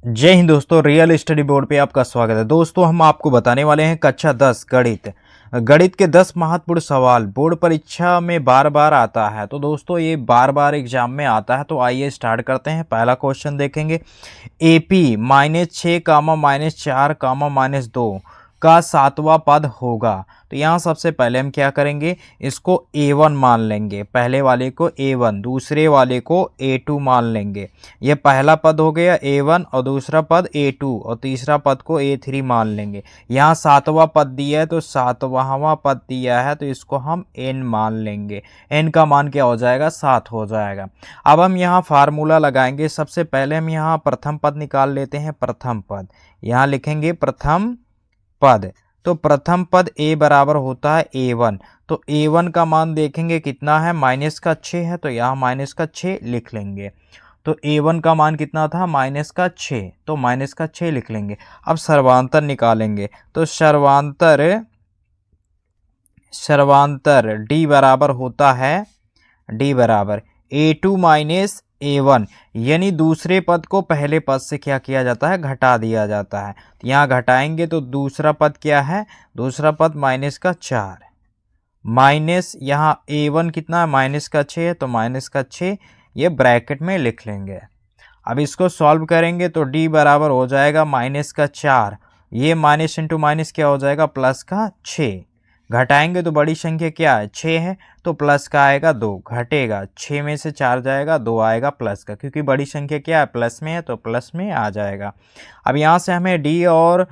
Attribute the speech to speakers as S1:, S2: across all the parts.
S1: जय हिंद दोस्तों, real study board पे आपका स्वागत है। दोस्तों हम आपको बताने वाले हैं कक्षा 10 गणित के 10 महत्वपूर्ण सवाल बोर्ड परीक्षा में बार बार आता है। तो दोस्तों ये बार बार एग्जाम में आता है, तो आइए स्टार्ट करते हैं। पहला क्वेश्चन देखेंगे, AP -6 -4 -2 का सातवां पद होगा। तो यहाँ सबसे पहले हम क्या करेंगे, इसको A1 मान लेंगे, पहले वाले को A1, दूसरे वाले को A2 मान लेंगे। ये पहला पद हो गया A1 और दूसरा पद A2 और तीसरा पद को A3 मान लेंगे। यहाँ सातवां पद दिया है तो सातवां पद दिया है तो इसको हम n मान लेंगे। n का मान क्या हो जाएगा, 7 हो जाएगा। अब हम यहाँ फार्मूला लगाएंगे। सबसे पहले हम यहाँ प्रथम पद निकाल लेते हैं। प्रथम पद यहाँ लिखेंगे, प्रथम पद। तो प्रथम पद a बराबर होता है A1। तो A1 का मान देखेंगे कितना है, -6 है, तो यहाँ -6 लिख लेंगे। तो A1 का मान कितना था, -6, तो -6 लिख लेंगे। अब सर्वांतर निकालेंगे, तो सर्वांतर D बराबर होता है, D बराबर A2 A1, यानी दूसरे पद को पहले पद से क्या किया जाता है, घटा दिया जाता है। तो यहाँ घटाएंगे तो दूसरा पद क्या है, दूसरा पद -4 माइनस यहाँ A1 कितना है, -6 है, तो -6 ये ब्रैकेट में लिख लेंगे। अब इसको सॉल्व करेंगे तो D बराबर हो जाएगा -4, ये माइनस इंटू माइनस क्या हो जाएगा, +6। घटाएंगे तो बड़ी संख्या क्या है, 6 है, तो प्लस का आएगा 2, घटेगा 6 में से 4 जाएगा, 2 आएगा प्लस का, क्योंकि बड़ी संख्या क्या है, प्लस में है, तो प्लस में आ जाएगा। अब यहाँ से हमें D और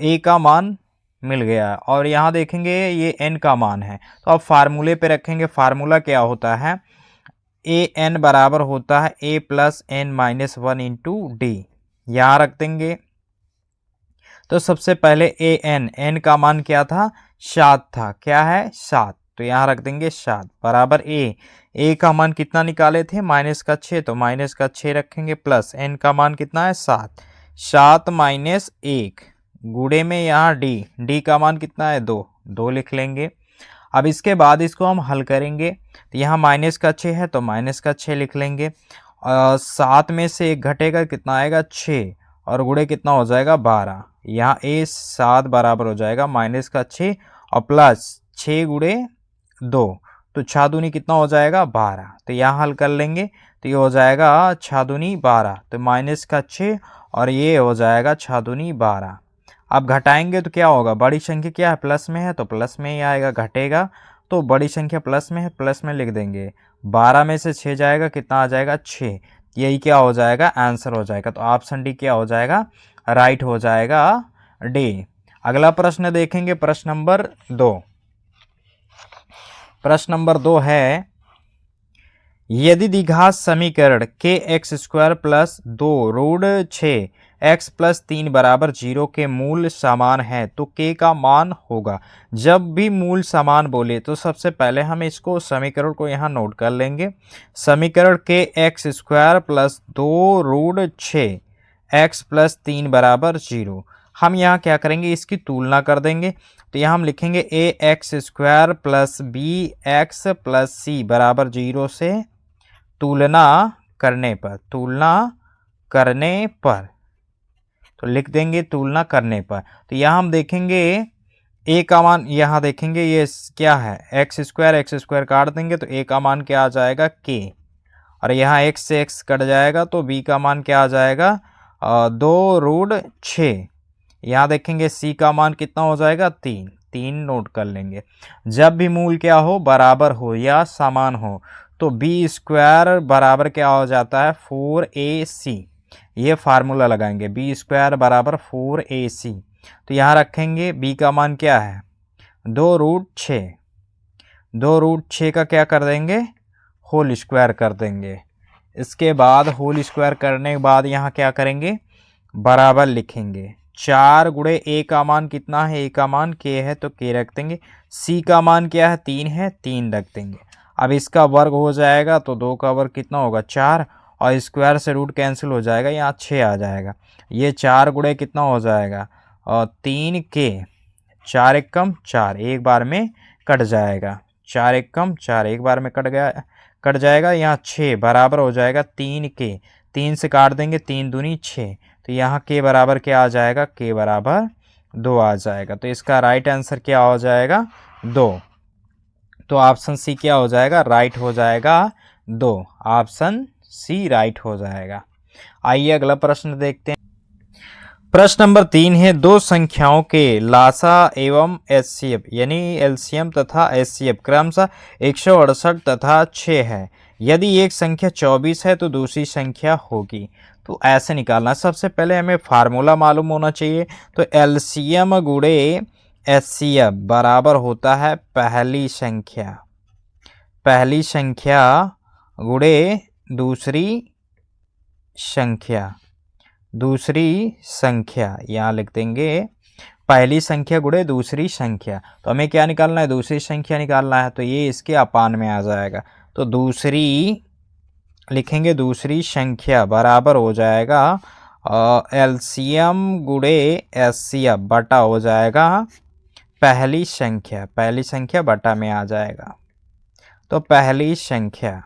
S1: A का मान मिल गया और यहाँ देखेंगे ये n का मान है, तो अब फार्मूले पे रखेंगे। फार्मूला क्या होता है, an बराबर होता है a + n-1 इंटू डी। यहाँ रख देंगे। तो सबसे पहले n का मान क्या था, 7 था, क्या है 7, तो यहाँ रख देंगे 7 बराबर a का मान कितना निकाले थे, -6, तो -6 रखेंगे, प्लस n का मान कितना है 7, 7 - 1 गुणे में यहाँ d का मान कितना है 2, 2 लिख लेंगे। अब इसके बाद इसको हम हल करेंगे, तो यहाँ -6 है तो -6 लिख लेंगे। 7 में से 1 घटेगा, कितना आएगा 6, और गुणे कितना हो जाएगा 12। यहाँ A7 बराबर हो जाएगा -6 और प्लस 6 गुणे 2, तो 6 दूनी कितना हो जाएगा 12। तो यहाँ हल कर लेंगे तो ये हो जाएगा 6 दूनी 12, तो -6 और ये हो जाएगा 6 दूनी 12। अब घटाएंगे तो क्या होगा, बड़ी संख्या क्या है, प्लस में है, तो प्लस में ही आएगा। घटेगा तो बड़ी संख्या प्लस में है, प्लस में लिख देंगे। 12 में से 6 जाएगा, कितना आ जाएगा 6। यही क्या हो जाएगा, आंसर हो जाएगा। तो ऑप्शन डी क्या हो जाएगा, राइट हो जाएगा, डी। अगला प्रश्न देखेंगे, प्रश्न नंबर 2। प्रश्न नंबर 2 है, यदि द्विघात समीकरण kx² + 2√6 x + 3 = 0 के मूल समान है तो k का मान होगा। जब भी मूल समान बोले तो सबसे पहले हम इसको समीकरण को यहाँ नोट कर लेंगे। समीकरण kx² + 2√6 x + 3 = 0। हम यहाँ क्या करेंगे, इसकी तुलना कर देंगे। तो यहाँ हम लिखेंगे ax² + bx + c = 0 से तुलना करने पर, तो लिख देंगे तुलना करने पर। तो यहाँ हम देखेंगे a का मान, यहाँ देखेंगे ये क्या है, x² काट देंगे तो a का मान क्या आ जाएगा, k, और यहाँ x से x कट जाएगा तो b का मान क्या आ जाएगा, 2√6। यहाँ देखेंगे c का मान कितना हो जाएगा, 3 नोट कर लेंगे। जब भी मूल क्या हो, बराबर हो या समान हो, तो b² बराबर क्या हो जाता है, 4ac। ये फार्मूला लगाएंगे, b² बराबर 4ac। तो यहाँ रखेंगे b का मान क्या है, 2√6। 2√6 का क्या कर देंगे, होल स्क्वायर कर देंगे। इसके बाद होल स्क्वायर करने के बाद यहाँ क्या करेंगे, बराबर लिखेंगे। 4 गुणे a का मान कितना है, a का मान k है तो k रख देंगे। c का मान क्या है, 3 है, 3 रख देंगे। अब इसका वर्ग हो जाएगा तो 2 का वर्ग कितना होगा, 4, और स्क्वायर से रूट कैंसिल हो जाएगा, यहाँ 6 आ जाएगा। ये 4 गुणे कितना हो जाएगा, और 3k, 4 एकम 4 एक बार में कट जाएगा, 4 एकम 4 एक बार में कट जाएगा। यहाँ 6 बराबर हो जाएगा 3k, 3 से काट देंगे, 3 दूनी 6, तो यहाँ के बराबर क्या आ जाएगा, के बराबर 2 आ जाएगा। तो इसका राइट आंसर क्या हो जाएगा, 2। तो ऑप्शन सी क्या हो जाएगा, राइट हो जाएगा 2। ऑप्शन सी राइट हो जाएगा। आइए अगला प्रश्न देखते हैं। प्रश्न नंबर 3 है, दो संख्याओं के लासा एवं एचसीएफ यानी एलसीएम तथा एचसीएफ क्रमशः 168 तथा 6 है। यदि एक संख्या 24 है तो दूसरी संख्या होगी। तो ऐसे निकालना, सबसे पहले हमें फार्मूला मालूम होना चाहिए। तो एलसीएम गुणे एचसीएफ बराबर होता है पहली संख्या गुणे दूसरी संख्या, यहाँ लिख देंगे पहली संख्या गुणे दूसरी संख्या। तो हमें क्या निकालना है, दूसरी संख्या निकालना है। तो ये इसके अपान में आ जाएगा। तो दूसरी लिखेंगे, दूसरी संख्या बराबर हो जाएगा एलसीएम गुणे एचसीएफ बटा हो जाएगा पहली संख्या बटा में आ जाएगा। तो पहली संख्या,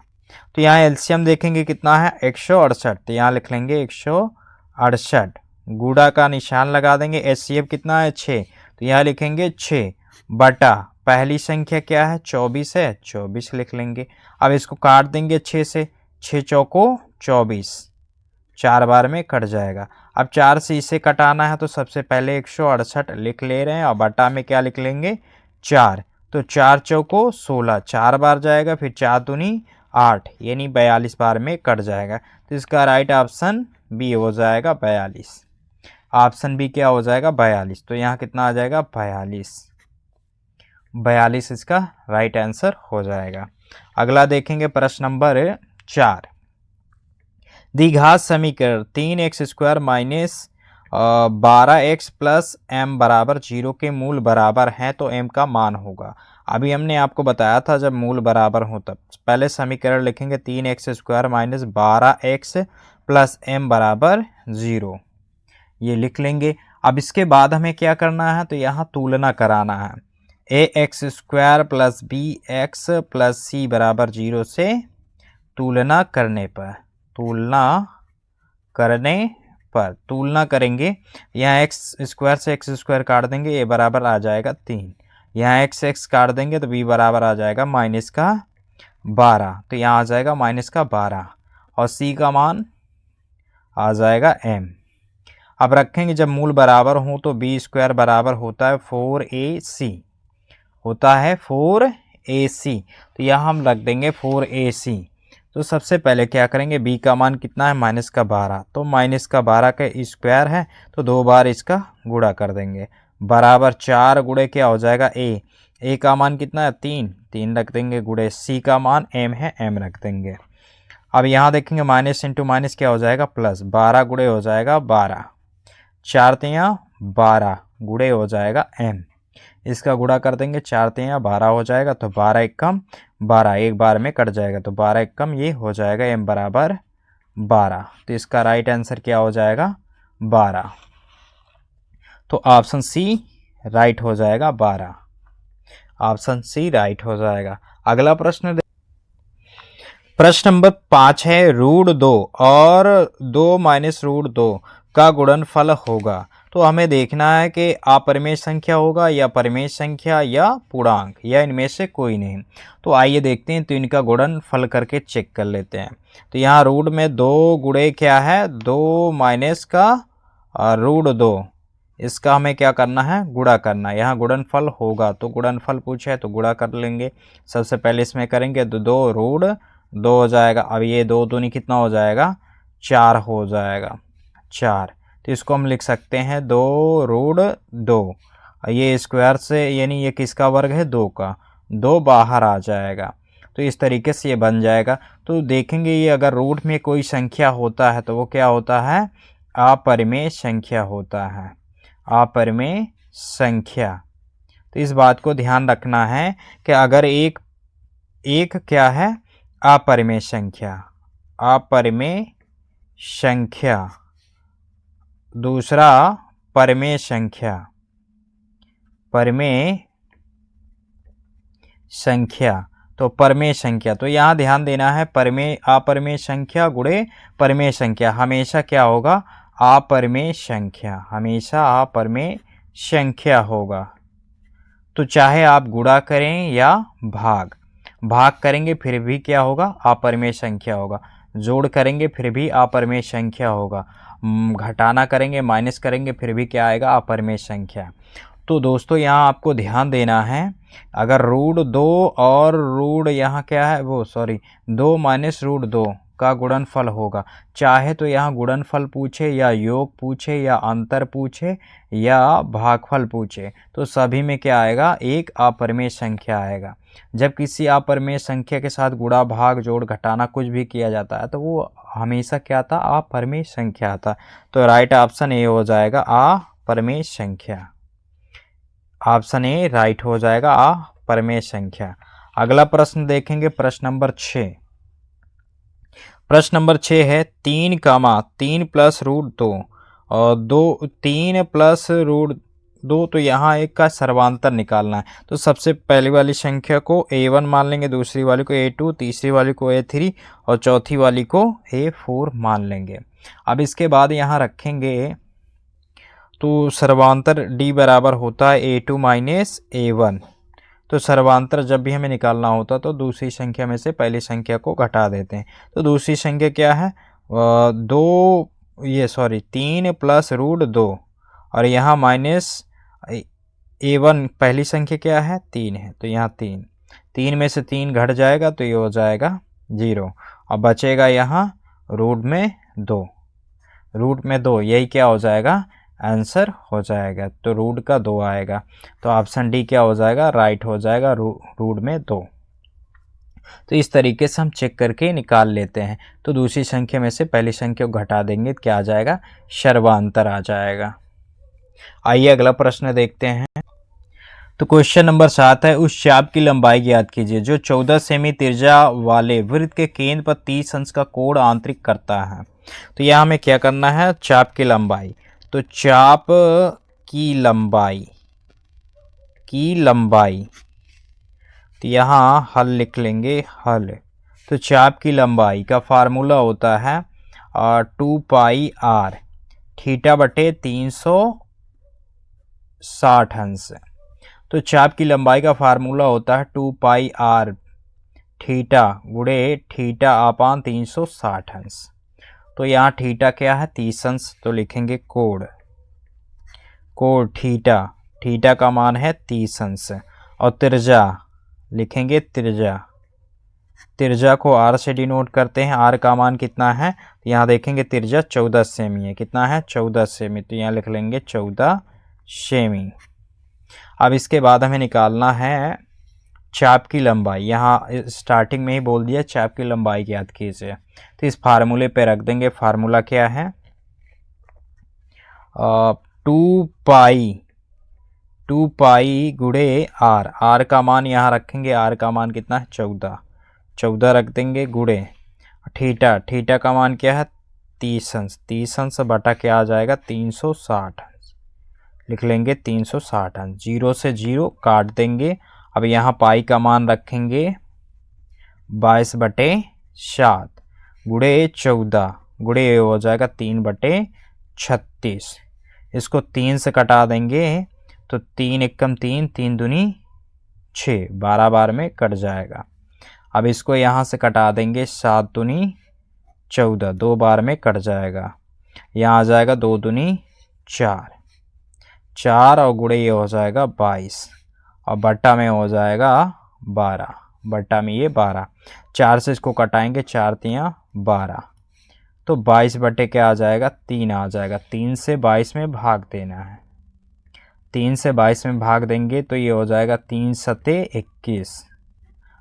S1: तो यहाँ एलसीएम देखेंगे कितना है, 168। तो यहाँ लिख लेंगे 168, गुणा का निशान लगा देंगे। एचसीएफ कितना है, 6। तो यहाँ लिखेंगे 6 बटा पहली संख्या क्या है, 24 है, 24 लिख लेंगे। अब इसको काट देंगे 6 से, 6 चौको 24, 4 बार में कट जाएगा। अब 4 से इसे कटाना है तो सबसे पहले 168 लिख ले रहे हैं और बटा में क्या लिख लेंगे, 4। तो 4 चौको 16, 4 बार जाएगा, फिर 4 दूनी 8 यानी 42 बार में कट जाएगा। तो इसका राइट ऑप्शन बी हो जाएगा 42। ऑप्शन बी क्या हो जाएगा, 42। तो यहाँ कितना आ जाएगा, 42 इसका राइट आंसर हो जाएगा। अगला देखेंगे प्रश्न नंबर 4। द्विघात समीकरण 3x² minus 12x plus m बराबर 0 के मूल बराबर हैं तो m का मान होगा। अभी हमने आपको बताया था जब मूल बराबर हो तब पहले समीकरण लिखेंगे 3x² minus 12x plus m बराबर 0, ये लिख लेंगे। अब इसके बाद हमें क्या करना है, तो यहाँ तुलना कराना है। ax² plus bx plus c बराबर 0 से तुलना करेंगे। यहाँ x² से x² काट देंगे, a बराबर आ जाएगा 3। यहाँ x काट देंगे तो b बराबर आ जाएगा माइनस का 12। तो यहाँ आ जाएगा माइनस का 12 और c का मान आ जाएगा m। अब रखेंगे जब मूल बराबर हो तो b² बराबर होता है 4ac, तो यहाँ हम रख देंगे 4ac। तो सबसे पहले क्या करेंगे, b का मान कितना है, माइनस का 12। तो माइनस का 12 का स्क्वायर है तो 2 बार इसका गुणा कर देंगे, बराबर 4 गुणे क्या हो जाएगा, a का मान कितना है, 3 रख देंगे, गुणे c का मान m है, m रख देंगे। अब यहाँ देखेंगे माइनस इंटू माइनस क्या हो जाएगा, प्लस 12 गुणे हो जाएगा 12, 4 तियाँ 12 गुणे हो जाएगा m। इसका गुणा कर देंगे, 4 तियाँ 12 हो जाएगा, तो 12 एकम 12 एक बार में कट जाएगा, तो 12 एकम ये हो जाएगा m बराबर 12। तो इसका राइट आंसर क्या हो जाएगा, 12। तो ऑप्शन सी राइट हो जाएगा, 12। ऑप्शन सी राइट हो जाएगा। अगला प्रश्न नंबर 5 है, √2 और 2 माइनस √2 का गुणनफल होगा। तो हमें देखना है कि अपरिमेय संख्या होगा या परिमेय संख्या या पूर्णांक या इनमें से कोई नहीं। तो आइए देखते हैं, तो इनका गुणनफल करके चेक कर लेते हैं। तो यहाँ रूट में 2 गुणे क्या है, 2 माइनस का √2, इसका हमें क्या करना है, गुणा करना है। यहाँ गुणनफल होगा तो गुणनफल पूछा है तो गुणा कर लेंगे। सबसे पहले इसमें करेंगे तो 2 हो जाएगा। अब ये 2 दूनी कितना हो जाएगा, 4 हो जाएगा, 4। तो इसको हम लिख सकते हैं 2√2। ये स्क्वायर से यानी ये किसका वर्ग है, 2 का, 2 बाहर आ जाएगा। तो इस तरीके से ये बन जाएगा। तो देखेंगे ये अगर रूट में कोई संख्या होता है तो वो क्या होता है, अपरिमेय संख्या होता है, अपरिमेय संख्या। तो इस बात को ध्यान रखना है कि अगर एक क्या है, अपरिमेय संख्या, दूसरा परिमेय संख्या, तो परिमेय संख्या। तो यहाँ ध्यान देना है, अपरिमेय संख्या गुणे परिमेय संख्या हमेशा क्या होगा, अपरिमेय संख्या, हमेशा अपरिमेय संख्या होगा। तो चाहे आप गुणा करें या भाग करेंगे फिर भी क्या होगा, अपरिमेय संख्या होगा। जोड़ करेंगे फिर भी अपरिमेय संख्या होगा। घटाना करेंगे, माइनस करेंगे, फिर भी क्या आएगा, अपरिमेय संख्या। तो दोस्तों यहाँ आपको ध्यान देना है, अगर √2 और यहाँ क्या है वो 2 माइनस √2 का गुणनफल होगा, चाहे तो यहाँ गुणनफल पूछे या योग पूछे या अंतर पूछे या भागफल पूछे, तो सभी में क्या आएगा, एक अपरिमेय संख्या आएगा। जब किसी अपरिमेय संख्या के साथ गुणा भाग जोड़ घटाना कुछ भी किया जाता है तो वो हमेशा क्या था, अपरिमेय संख्या था। तो राइट ऑप्शन ए हो जाएगा, अपरिमेय संख्या। ऑप्शन ए राइट हो जाएगा, अपरिमेय संख्या। अगला प्रश्न देखेंगे, प्रश्न नंबर 6। प्रश्न नंबर 6 है 3 प्लस √2 और 3 प्लस √2, तो यहाँ एक का सर्वांतर निकालना है। तो सबसे पहली वाली संख्या को A1 मान लेंगे, दूसरी वाली को A2, तीसरी वाली को A3 और चौथी वाली को A4 मान लेंगे। अब इसके बाद यहाँ रखेंगे तो सर्वांतर D बराबर होता है A2 माइनस A1। तो सर्वांतर जब भी हमें निकालना होता तो दूसरी संख्या में से पहली संख्या को घटा देते हैं। तो दूसरी संख्या क्या है, 3 प्लस √2 और यहाँ माइनस A1, पहली संख्या क्या है, 3 है, तो यहाँ 3 में से 3 घट जाएगा तो ये हो जाएगा 0 और बचेगा यहाँ रूट में 2, यही क्या हो जाएगा, आंसर हो जाएगा। तो रूट का 2 आएगा, तो ऑप्शन डी क्या हो जाएगा, राइट हो जाएगा, रूट में 2। तो इस तरीके से हम चेक करके निकाल लेते हैं। तो दूसरी संख्या में से पहली संख्या को घटा देंगे तो क्या आ जाएगा, सर्वांतर आ जाएगा। आइए अगला प्रश्न देखते हैं। तो क्वेश्चन नंबर 7 है, उस चाप की लंबाई ज्ञात कीजिए जो 14 सेमी त्रिज्या वाले वृत्त के केंद्र पर 30 अंश का कोण आंतरिक करता है। तो यहाँ हमें क्या करना है, चाप की लंबाई। तो चाप की लंबाई तो यहाँ हल लिख लेंगे, हल। तो चाप की लंबाई का फार्मूला होता है 2πr थीटा बटे 360 अंश। तो चाप की लंबाई का फार्मूला होता है 2πr थीटा गुणे थीटा अपान 360 अंश। तो यहाँ थीटा क्या है, 30 अंश, तो लिखेंगे कोण थीटा का मान है 30 अंश। और त्रिज्या लिखेंगे, त्रिज्या को r से डिनोट करते हैं। r का मान कितना है, तो यहाँ देखेंगे त्रिज्या 14 सेमी है, कितना है, 14 सेमी, तो यहाँ लिख लेंगे 14 सेमी। अब इसके बाद हमें निकालना है चाप की लंबाई। यहाँ स्टार्टिंग में ही बोल दिया चाप की लंबाई ज्ञात कीजिए, तो इस फार्मूले पे रख देंगे। फार्मूला क्या है, 2π गुणे r का मान यहाँ रखेंगे, r का मान कितना है, 14 रख देंगे, गुणे थीटा का मान क्या है, 30 अंश बटा क्या आ जाएगा, 360 अंश, लिख लेंगे 360 अंश। 0 से 0 काट देंगे। अब यहाँ पाई का मान रखेंगे 22/7 गुणे 14 गुणे हो जाएगा 3/36। इसको 3 से कटा देंगे तो 3 एकम 3 दूनी 6, 12 बार में कट जाएगा। अब इसको यहाँ से कटा देंगे 7 दूनी 14, 2 बार में कट जाएगा। यहाँ आ जाएगा 2 दूनी 4 और गुणे ये हो जाएगा 22 और बट्टा में हो जाएगा 12, बट्टा में ये 12। 4 से इसको कटाएंगे, 4 तियाँ 12, तो 22 बटे क्या आ जाएगा, 3 आ जाएगा। 3 से 22 में भाग देना है, 3 से 22 में भाग देंगे तो ये हो जाएगा 3 सते 21।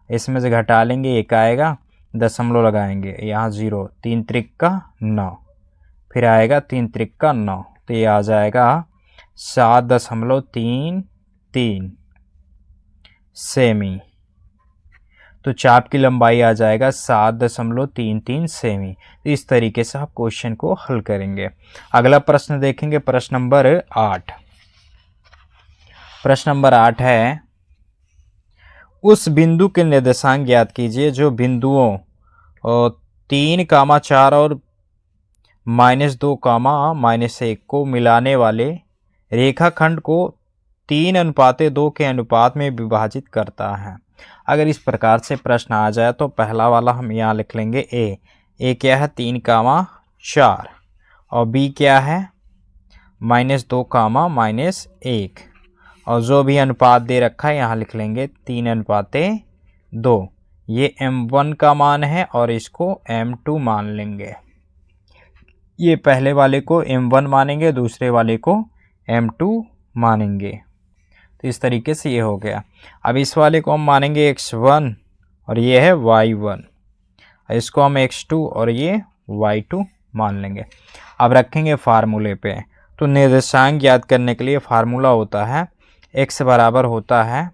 S1: इसमें से घटा लेंगे, 1 आएगा, दशमलव लगाएंगे, यहाँ 0, 3 त्रिक 9, फिर आएगा 3 त्रिक 9, तो ये आ जाएगा 7.33 सेमी। तो चाप की लंबाई आ जाएगा 7.33 सेमी। तो इस तरीके से आप क्वेश्चन को हल करेंगे। अगला प्रश्न देखेंगे, प्रश्न नंबर 8। प्रश्न नंबर 8 है, उस बिंदु के निर्देशांक ज्ञात कीजिए जो बिंदुओं 3, 4 और -2 कामा -1 को मिलाने वाले रेखाखंड को 3:2 के अनुपात में विभाजित करता है। अगर इस प्रकार से प्रश्न आ जाए तो पहला वाला हम यहाँ लिख लेंगे ए क्या है 3,4 और बी क्या है -2 कामा -1 और जो भी अनुपात दे रखा है यहाँ लिख लेंगे 3:2। ये m1 का मान है और इसको m2 मान लेंगे। ये पहले वाले को m1 मानेंगे, दूसरे वाले को m2 मानेंगे। तो इस तरीके से ये हो गया। अब इस वाले को हम मानेंगे x1 और ये है y1, इसको हम x2 और ये y2 मान लेंगे। अब रखेंगे फार्मूले पे। तो निर्देशांक याद करने के लिए फार्मूला होता है x बराबर होता है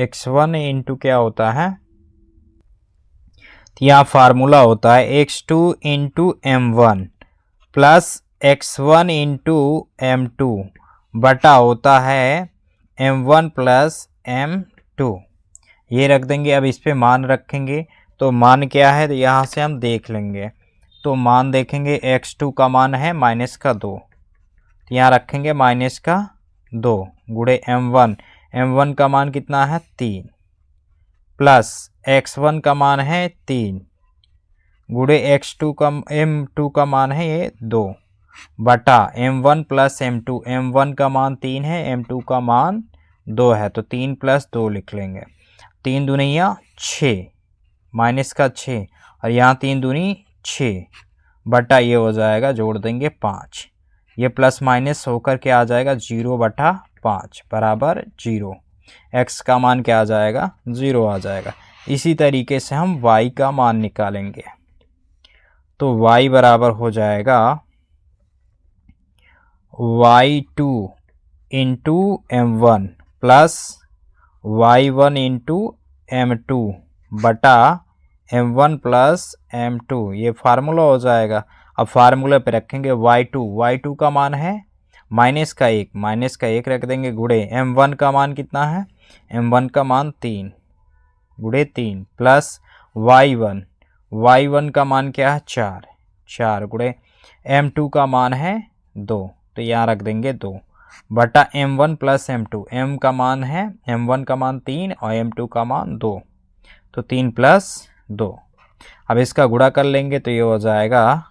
S1: x1 इंटू क्या होता है, तो यहाँ फार्मूला होता है x2 into m1 plus x1 into m2 बटा होता है m1 प्लस m2। ये रख देंगे। अब इस पे मान रखेंगे तो मान क्या है तो यहाँ से हम देख लेंगे। तो मान देखेंगे x2 का मान है -2, तो यहाँ रखेंगे -2 गुणे m1 का मान कितना है 3 प्लस x1 का मान है 3 गुणे m2 का मान है ये 2 बटा m1 प्लस m1 का मान 3 है, m2 का मान 2 है, तो 3 + 2 लिख लेंगे। 3 दूनिया 6 -6 और यहाँ 3 दूनी 6 बटा ये हो जाएगा, जोड़ देंगे 5। ये प्लस माइनस होकर के आ जाएगा 0/5 बराबर 0। x का मान क्या आ जाएगा 0 आ जाएगा। इसी तरीके से हम y का मान निकालेंगे। तो y बराबर हो जाएगा y2 into m1 plus y1 into m2 बटा m1 प्लस m2। ये फार्मूला हो जाएगा। अब फार्मूला पे रखेंगे y2 का मान है -1 रख देंगे गुणे m1 का मान कितना है, m1 का मान 3 गुणे 3 प्लस y1 का मान क्या है 4 गुणे m2 का मान है 2, तो यहाँ रख देंगे 2 बटा m1 प्लस m2। m का मान है m1 का मान 3 और m2 का मान 2, तो 3 + 2। अब इसका गुणा कर लेंगे तो ये हो जाएगा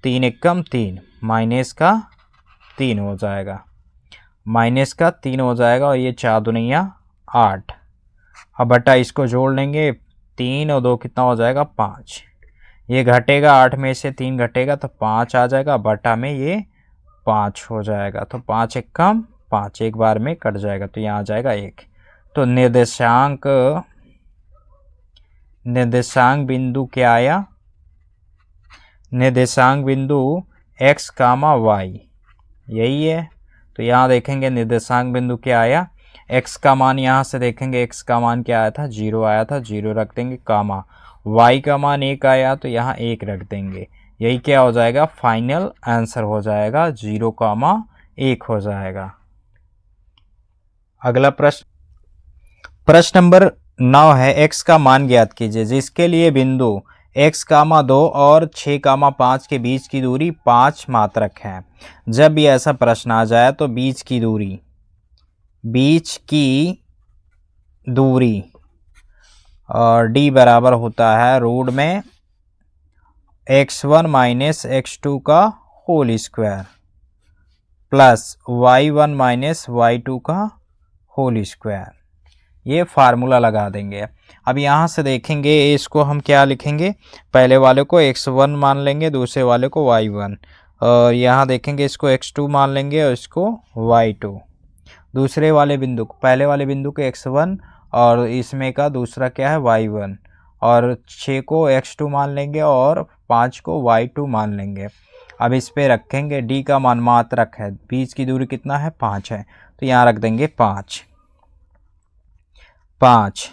S1: 3 एकम 3 -3 हो जाएगा, -3 हो जाएगा और ये 4 दूनिया 8। अब बटा इसको जोड़ लेंगे 3 और 2 कितना हो जाएगा 5। ये घटेगा 8 में से 3 घटेगा तो 5 आ जाएगा, बटा में ये 5 हो जाएगा, तो 5 एकम 5 एक बार में कट जाएगा, तो यहाँ आ जाएगा 1। तो निर्देशांक बिंदु क्या आया, निर्देशांक बिंदु x, y यही है। तो यहाँ देखेंगे निर्देशांक बिंदु क्या आया, x का मान यहाँ से देखेंगे x का मान क्या आया था 0 आया था, 0 रख देंगे, कामा y का मान 1 आया तो यहाँ 1 रख देंगे। यही क्या हो जाएगा फाइनल आंसर हो जाएगा 0,1 हो जाएगा। अगला प्रश्न नंबर 9 है x का मान ज्ञात कीजिए जिसके लिए बिंदु x, 2 और 6,5 के बीच की दूरी 5 मात्रक है। जब भी ऐसा प्रश्न आ जाए तो बीच की दूरी और d बराबर होता है रूट में x1 माइनस x2 का whole square plus y1 minus y2 का होल स्क्वायर। ये फार्मूला लगा देंगे। अब यहाँ से देखेंगे इसको हम क्या लिखेंगे, पहले वाले को x1 मान लेंगे, दूसरे वाले को y1 और यहाँ देखेंगे इसको x2 मान लेंगे और इसको y2। दूसरे वाले बिंदु को पहले वाले बिंदु को x1 और इसमें का दूसरा क्या है y1 और 6 को x2 मान लेंगे और 5 को y2 मान लेंगे। अब इस पे रखेंगे d का मान मात्रक है, बीच की दूरी कितना है 5 है, तो यहाँ रख देंगे 5।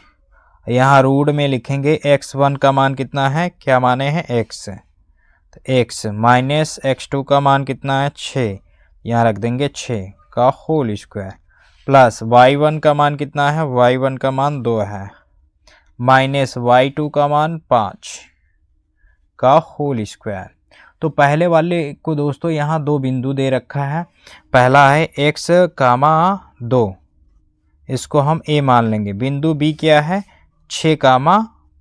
S1: यहाँ रूट में लिखेंगे x1 का मान कितना है, क्या माने हैं x, तो x माइनस x2 का मान कितना है 6, यहाँ रख देंगे 6 का होल स्क्वायर प्लस y1 का मान कितना है, y1 का मान 2 है माइनस y2 का मान 5 का होल स्क्वायर। तो पहले वाले को दोस्तों यहाँ दो बिंदु दे रखा है, पहला है x, 2, इसको हम a मान लेंगे। बिंदु b क्या है 6,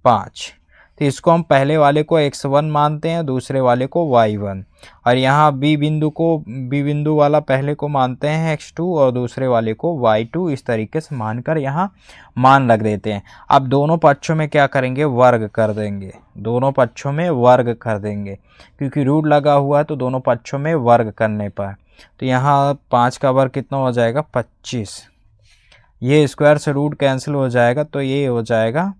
S1: 5, तो इसको हम पहले वाले को x1 मानते हैं, दूसरे वाले को y1, और यहाँ b बिंदु वाला पहले को मानते हैं x2 और दूसरे वाले को y2। इस तरीके से मानकर यहाँ मान रख देते हैं। अब दोनों पक्षों में क्या करेंगे, वर्ग कर देंगे, दोनों पक्षों में वर्ग कर देंगे, क्योंकि रूट लगा हुआ है तो दोनों पक्षों में वर्ग करने पर तो यहाँ 5 का वर्ग कितना हो जाएगा 25, ये स्क्वायर से रूट कैंसिल हो जाएगा, तो ये हो जाएगा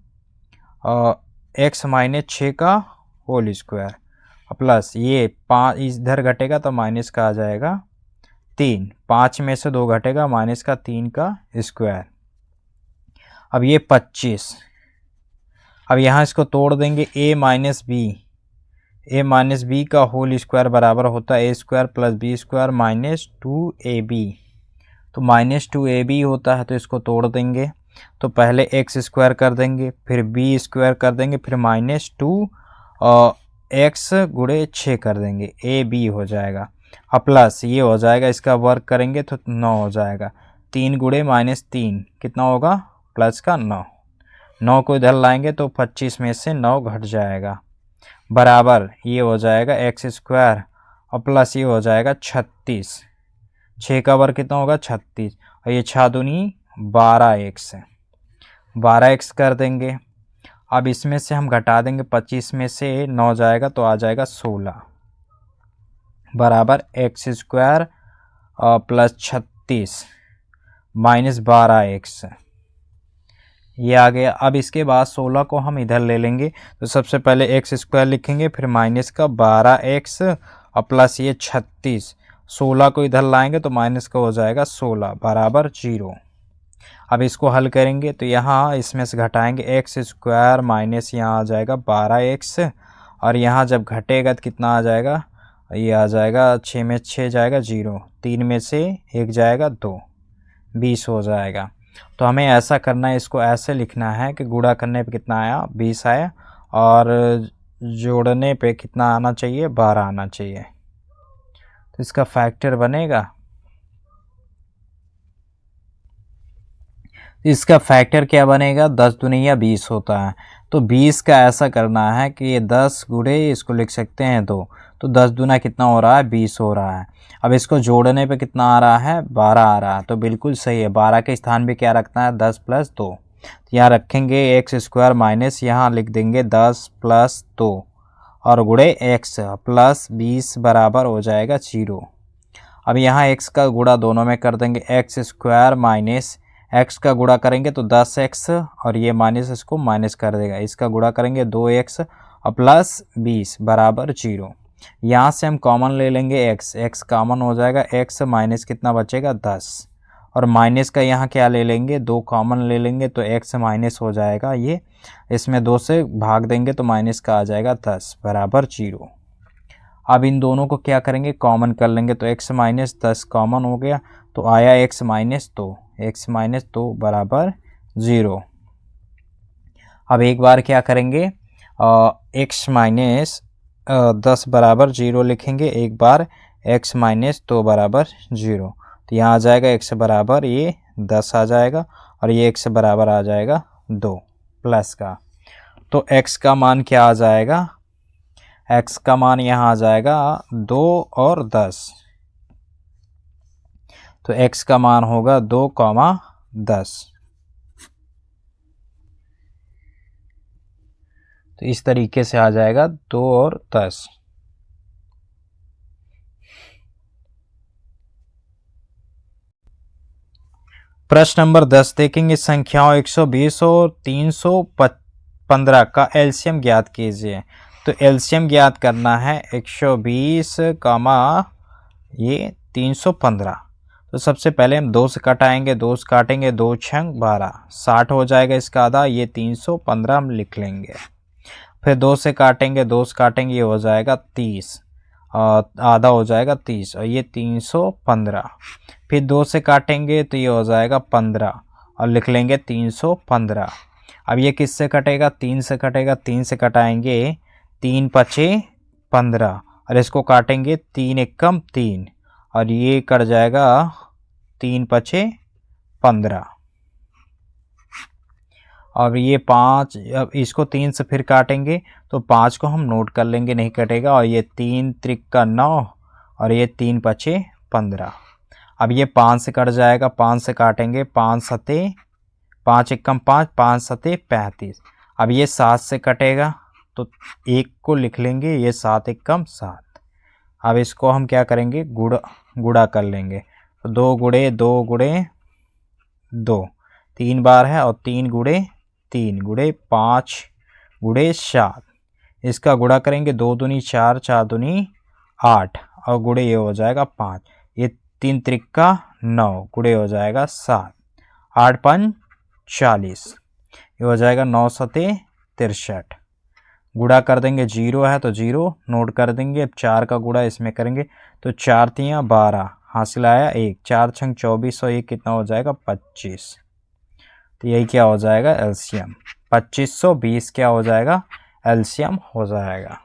S1: x माइनस 6 का होल स्क्वायर प्लस ये 5 इधर घटेगा तो माइनस का आ जाएगा 3, 5 में से 2 घटेगा माइनस का 3 का स्क्वायर। अब ये 25, अब यहाँ इसको तोड़ देंगे, a माइनस बी का होल स्क्वायर बराबर होता है a square plus b square minus 2ab, तो माइनस 2ab होता है, तो इसको तोड़ देंगे, तो पहले x स्क्वायर कर देंगे, फिर b स्क्वायर कर देंगे, फिर माइनस 2 x गुणे 6 कर देंगे, ab हो जाएगा। अब प्लस ये हो जाएगा, इसका वर्ग करेंगे तो 9 हो जाएगा, 3 गुणे माइनस 3 कितना होगा प्लस का 9, 9 को इधर लाएंगे तो 25 में से 9 घट जाएगा, बराबर ये हो जाएगा x स्क्वायर और प्लस ये हो जाएगा 36, 6 का वर्ग कितना होगा 36, और ये 6 दूनी 12x कर देंगे। अब इसमें से हम घटा देंगे, 25 में से 9 जाएगा तो आ जाएगा 16, बराबर x square plus 36 minus 12x, ये आ गया। अब इसके बाद 16 को हम इधर ले लेंगे, तो सबसे पहले x स्क्वायर लिखेंगे, फिर माइनस का 12x और प्लस ये 36, 16 को इधर लाएंगे तो माइनस का हो जाएगा 16 बराबर 0। अब इसको हल करेंगे तो यहाँ इसमें से घटाएंगे x स्क्वायर माइनस यहाँ आ जाएगा 12x, और यहाँ जब घटेगा तो कितना आ जाएगा, ये आ जाएगा 6 में 6 जाएगा 0, 3 में से 1 जाएगा 2, 20 हो जाएगा। तो हमें ऐसा करना है, इसको ऐसे लिखना है कि गुणा करने पे कितना आया 20 आया, और जोड़ने पे कितना आना चाहिए 12 आना चाहिए, तो इसका फैक्टर बनेगा, इसका फैक्टर क्या बनेगा 10 दुनिया 20 होता है, तो 20 का ऐसा करना है कि ये 10 गुणे इसको लिख सकते हैं 2, तो 10 दुना कितना हो रहा है 20 हो रहा है। अब इसको जोड़ने पे कितना आ रहा है 12 आ रहा है, तो बिल्कुल सही है, 12 के स्थान पे क्या रखना है 10 प्लस 2, तो यहाँ रखेंगे एक्स स्क्वायर माइनस यहाँ लिख देंगे 10 प्लस 2 और गुणे एक्स प्लस 20 बराबर हो जाएगा 0। अब यहाँ x का गुणा दोनों में कर देंगे, एक्स स्क्वायर माइनस x का गुणा करेंगे तो 10x और ये माइनस इसको माइनस कर देगा, इसका गुणा करेंगे 2x और प्लस 20 बराबर 0। यहाँ से हम कॉमन ले लेंगे x कॉमन हो जाएगा, x माइनस कितना बचेगा 10 और माइनस का यहाँ क्या ले लेंगे 2 कॉमन ले लेंगे तो x माइनस हो जाएगा, ये इसमें 2 से भाग देंगे तो माइनस का आ जाएगा 10 बराबर 0। अब इन दोनों को क्या करेंगे कॉमन कर लेंगे तो x माइनस 10 कॉमन हो गया तो आया x माइनस 2 बराबर 0। अब एक बार क्या करेंगे x माइनस 10 बराबर 0 लिखेंगे, एक बार x माइनस 2 बराबर 0, तो यहाँ आ जाएगा x बराबर ये 10 आ जाएगा और ये x बराबर आ जाएगा 2 प्लस का, तो x का मान क्या आ जाएगा, x का मान यहाँ आ जाएगा 2 और 10, तो x का मान होगा 2,10। तो इस तरीके से आ जाएगा 2 और 10। प्रश्न नंबर 10 देखेंगे, संख्याओं 120 और 315 का एलसीएम ज्ञात कीजिए। तो एलसीएम ज्ञात करना है 120 ये 315, तो सबसे पहले हम 2 से कटाएंगे, 2 से काटेंगे 2 छंग 12, 60 हो जाएगा इसका आधा, ये 315 हम लिख लेंगे। फिर 2 से काटेंगे, 2 से काटेंगे ये हो जाएगा 30, आधा हो जाएगा 30 और ये 315। फिर 2 से काटेंगे तो ये हो जाएगा 15 और लिख लेंगे 315। अब ये किससे कटेगा, 3 से कटेगा, 3 से कटाएंगे 3 पचे 15 और इसको काटेंगे 3 एकम 3 और ये कट जाएगा 3 पचे 15। और ये 5, अब इसको 3 से फिर काटेंगे तो 5 को हम नोट कर लेंगे, नहीं कटेगा। और ये 3 त्रिका 9 और ये 3 पचे 15। अब ये 5 से कट जाएगा, 5 से काटेंगे 5 सते 5 एकम 5, 5 सते 35। अब ये 7 से कटेगा तो 1 को लिख लेंगे, ये 7 एकम 7। अब इसको हम क्या करेंगे, गुड़ा कर लेंगे। तो 2 गुड़े 2 गुड़े 2 3 बार है और 3 गुड़े 3 गुड़े 5 गुड़े 7। इसका गुड़ा करेंगे 2 दूनी 4, 4 दूनी 8 और गुड़े ये हो जाएगा 5। ये 3 त्रिका 9 गुड़े हो जाएगा 7, 8 पंच 40, ये हो जाएगा 9 सते 63। गुड़ा कर देंगे, 0 है तो 0 नोट कर देंगे। अब 4 का गुड़ा इसमें करेंगे तो 4 तियाँ 12, हासिल आया 1, 4 छंग 24 और 1 कितना हो जाएगा 25। तो यही क्या हो जाएगा एलसीएम, 2520 क्या हो जाएगा एलसीएम हो जाएगा।